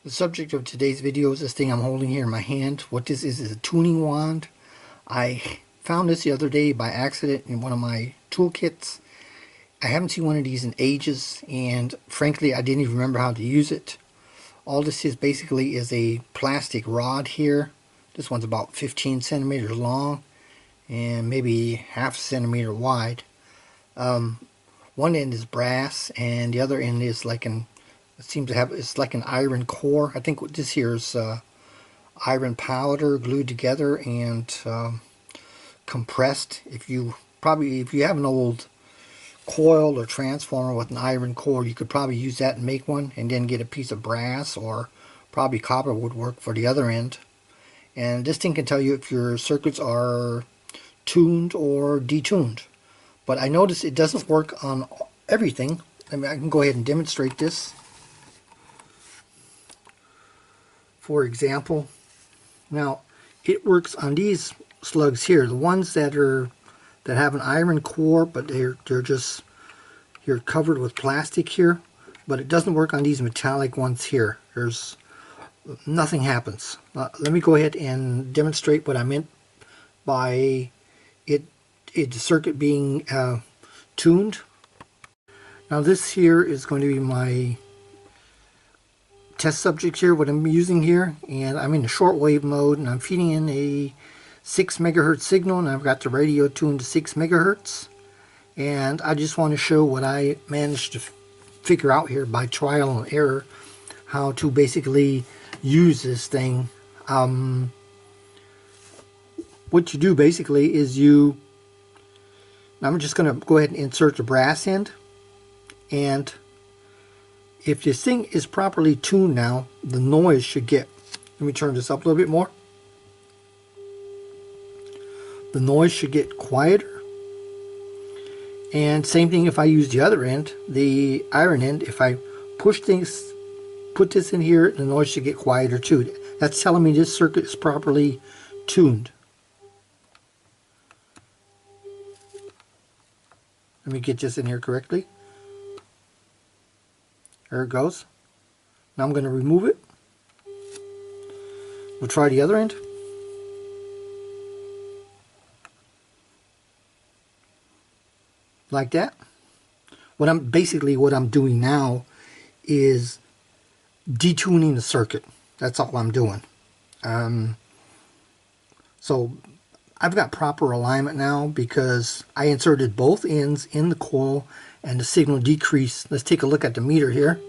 The subject of today's video is this thing I'm holding here in my hand. What this is a tuning wand. I found this the other day by accident in one of my toolkits. I haven't seen one of these in ages, and frankly I didn't even remember how to use it. All this is basically is a plastic rod here. This one's about 15 centimeters long and maybe half a centimeter wide. One end is brass and the other end is like it seems to have, it's like an iron core. I think what this here is iron powder glued together and compressed. If you have an old coil or transformer with an iron core, you could probably use that and make one, and then get a piece of brass, or probably copper would work for the other end. And this thing can tell you if your circuits are tuned or detuned. But I noticed it doesn't work on everything. I mean, I can go ahead and demonstrate this. For example, now it works on these slugs here, the ones that have an iron core, but they're just here covered with plastic here. But it doesn't work on these metallic ones here. There's nothing happens. Let me go ahead and demonstrate what I meant by the circuit being tuned. Now this here is going to be my test subject here, what I'm using here, and I'm in the shortwave mode, and I'm feeding in a 6 megahertz signal, and I've got the radio tuned to 6 megahertz. And I just want to show what I managed to figure out here by trial and error, how to basically use this thing. What you do basically is I'm just going to go ahead and insert the brass end, and if this thing is properly tuned now, the noise should get, let me turn this up a little bit more. The noise should get quieter. And same thing if I use the other end, the iron end. If I put this in here, the noise should get quieter too. That's telling me this circuit is properly tuned. Let me get this in here correctly. There it goes. Now I'm going to remove it. We'll try the other end. Like that. What I'm doing now is detuning the circuit. That's all I'm doing. So I've got proper alignment now because I inserted both ends in the coil and the signal decreased. Let's take a look at the meter here.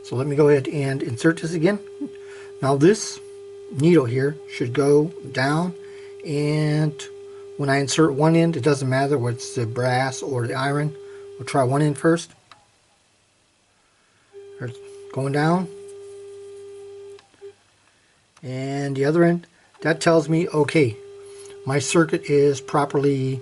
So let me go ahead and insert this again. Now this needle here should go down, and when I insert one end, it doesn't matter whether it's the brass or the iron. We'll try one end first. It's going down. And the other end, that tells me, okay, my circuit is properly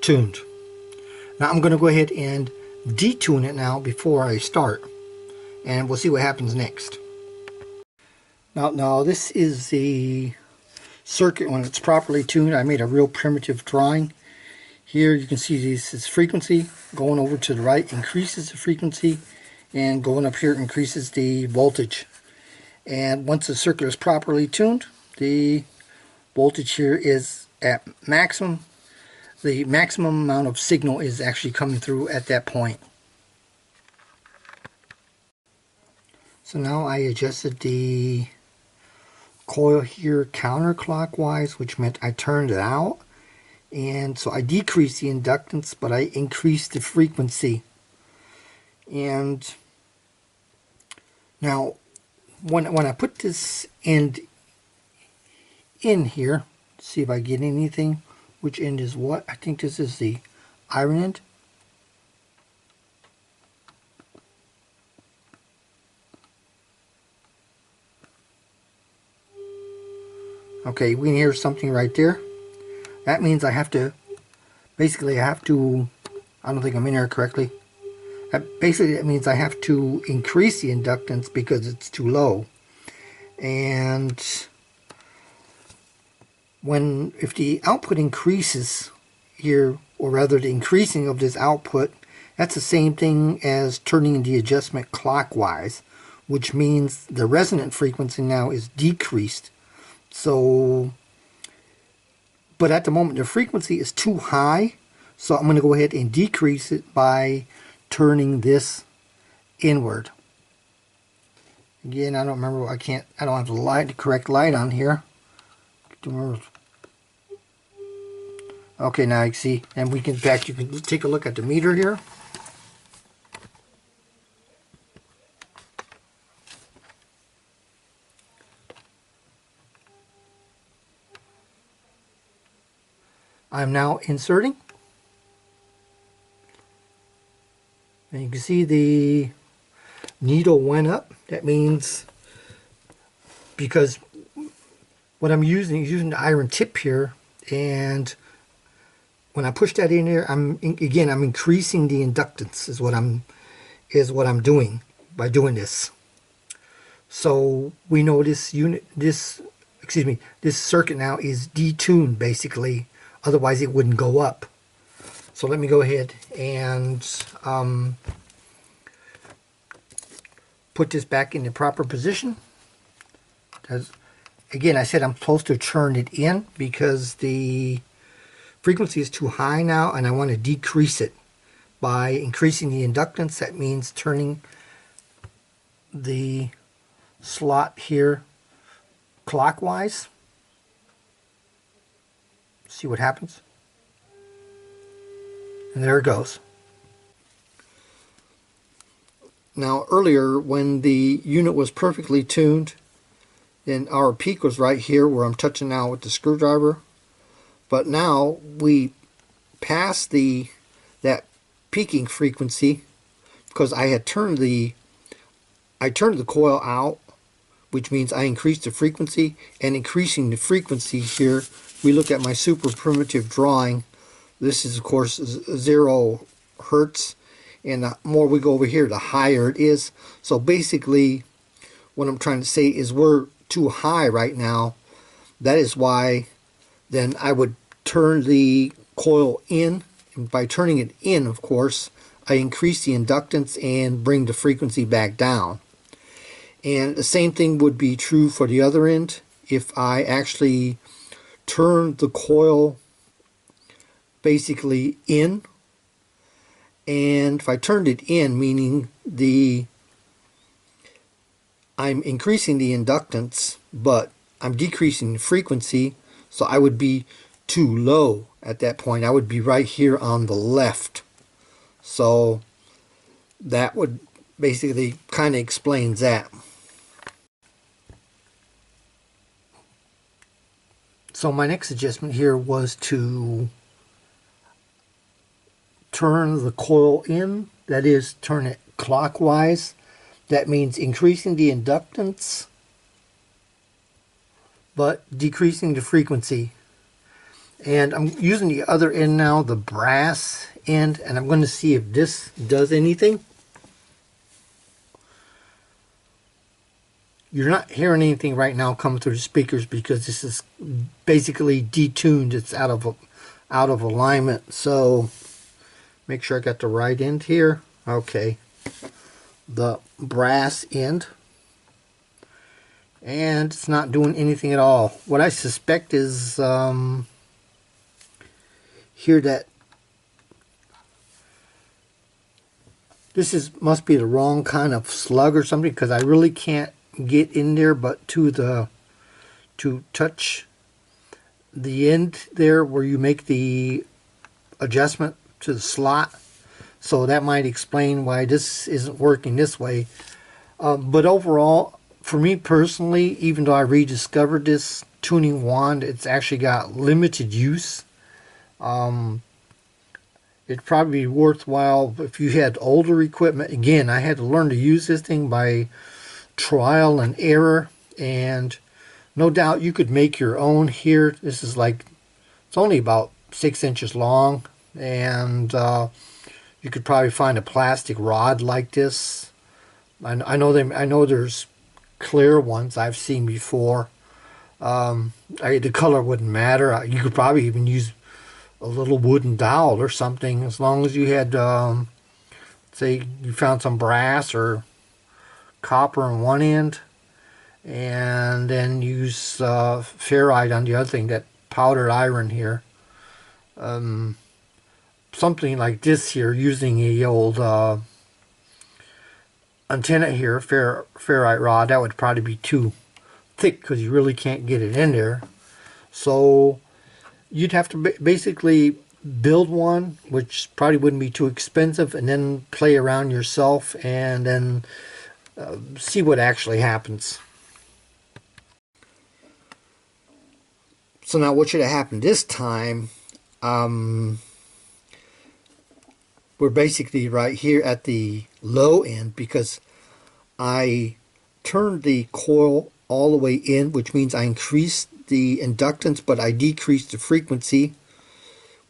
tuned. Now I'm going to go ahead and detune it now before I start, and we'll see what happens next. Now this is the circuit when it's properly tuned. I made a real primitive drawing. Here you can see this frequency going over to the right increases the frequency, and going up here increases the voltage. And once the circuit is properly tuned, the voltage here is at maximum. The maximum amount of signal is actually coming through at that point. So now I adjusted the coil here counterclockwise, which meant I turned it out. And so I decreased the inductance, but I increased the frequency. And now when I put this end in here, see if I get anything. Which end is what? I think this is the iron end. Okay, we can hear something right there. That means I have to, basically I don't think I'm in here correctly. Basically that means I have to increase the inductance because it's too low. And if the output increases here, or rather the increasing of this output That's the same thing as turning the adjustment clockwise, which means the resonant frequency now is decreased. So, but at the moment the frequency is too high, so I'm going to go ahead and decrease it by turning this inward. Again, I don't remember, I don't have the correct light on here. Okay, now you see, and we can, in fact, you can take a look at the meter here. I'm now inserting. And you can see the needle went up. That means, because what I'm using is using the iron tip here, and when I push that in there, I'm increasing the inductance is what I'm doing by doing this. So we know this circuit now is detuned basically, otherwise it wouldn't go up. So let me go ahead and put this back in the proper position. Again, I said I'm supposed to turn it in because the frequency is too high now, and I want to decrease it by increasing the inductance. That means turning the slot here clockwise. See what happens. And there it goes. Now earlier, when the unit was perfectly tuned, then our peak was right here where I'm touching now with the screwdriver. But now we passed that peaking frequency because I had turned the coil out, which means I increased the frequency. And increasing the frequency here, we look at my super primitive drawing. This is of course 0 hertz, and the more we go over here, the higher it is. So basically what I'm trying to say is we're too high right now. That is why then I would turn the coil in, and by turning it in, of course, I increase the inductance and bring the frequency back down. And the same thing would be true for the other end. If I actually turn the coil basically in, and if I turned it in, meaning I'm increasing the inductance, but I'm decreasing the frequency, so I would be too low at that point. I would be right here on the left. So that would basically kind of explains that. So my next adjustment here was to turn the coil in, that is, turn it clockwise. That means increasing the inductance, but decreasing the frequency. And I'm using the other end now, the brass end, and I'm going to see if this does anything. You're not hearing anything right now coming through the speakers because this is basically detuned. It's out of alignment. So make sure I got the right end here. Okay. The brass end, and it's not doing anything at all. What I suspect is here that this must be the wrong kind of slug or something, because I really can't get in there but to touch the end there where you make the adjustment to the slot. So that might explain why this isn't working this way. But overall, for me personally, even though I rediscovered this tuning wand, it's actually got limited use. It'd probably be worthwhile if you had older equipment. Again, I had to learn to use this thing by trial and error, and no doubt you could make your own here. This is like, it's only about 6 inches long, and you could probably find a plastic rod like this. I know there's clear ones I've seen before. The color wouldn't matter. You could probably even use a little wooden dowel or something, as long as you had say you found some brass or copper on one end, and then use ferrite on the other thing, that powdered iron here. Something like this here, using a old antenna here, ferrite rod, that would probably be too thick because you really can't get it in there. So you'd have to basically build one, which probably wouldn't be too expensive, and then play around yourself, and then see what actually happens. So now what should have happened this time, we're basically right here at the low end, because I turned the coil all the way in, which means I increased the inductance, but I decreased the frequency,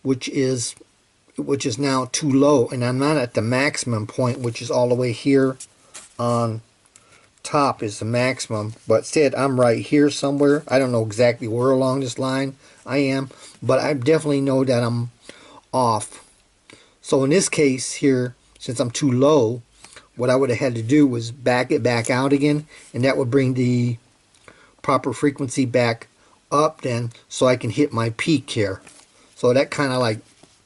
which is now too low, and I'm not at the maximum point, which is all the way here on top is the maximum, but instead I'm right here somewhere. I don't know exactly where along this line I am, but I definitely know that I'm off. So in this case here, since I'm too low, what I would have had to do was back it back out again, and that would bring the proper frequency back up then, so I can hit my peak here. So that kind of like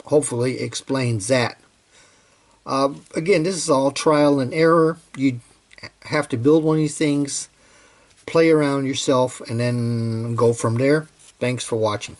hopefully explains that. Again, this is all trial and error. You have to build one of these things, play around yourself, and then go from there. Thanks for watching.